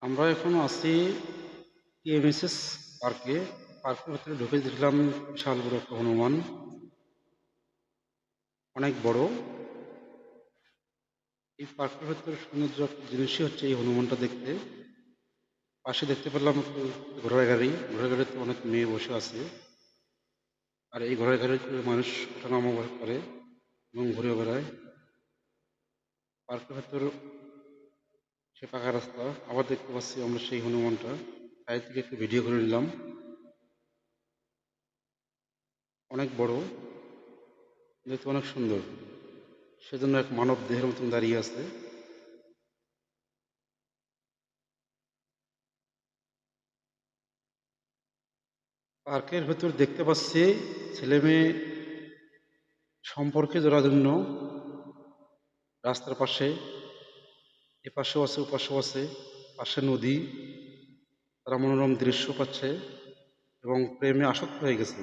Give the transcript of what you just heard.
আমরা এখন আছি টিএমএসএস পার্কে। পার্কের ভেতরে ঢুকে দেখলাম বিশাল বড় একটা হনুমান, অনেক বড়। এই পার্কের ভেতরে সৌন্দর্য একটা জিনিসই হচ্ছে এই হনুমানটা দেখতে। পাশে দেখতে পেলাম একটু ঘোড়ার গাড়ি, ঘোড়ার গাড়িতে অনেক মেয়ে বসে আছে। আর এই ঘোড়ার গাড়িতে মানুষ ওঠানামা করে এবং ঘুরে বেড়ায়। পার্কের ভেতর সে পাকা রাস্তা, আবার দেখতে পাচ্ছি আমরা সেই হনুমানটা। সাইড থেকে একটু ভিডিও করে নিলাম, অনেক বড়, দেখতে অনেক সুন্দর। সেজন্য এক মানব দেহের মতন দাঁড়িয়ে আছে। পার্কের ভেতর দেখতে পাচ্ছি ছেলে মেয়ে সম্পর্কে জোড়ার জন্য রাস্তার পাশে এপাশেও আছে ওপাশেও আছে, পাশে নদী, তারা মনোরম দৃশ্য পাচ্ছে এবং প্রেমে আসক্ত হয়ে গেছে।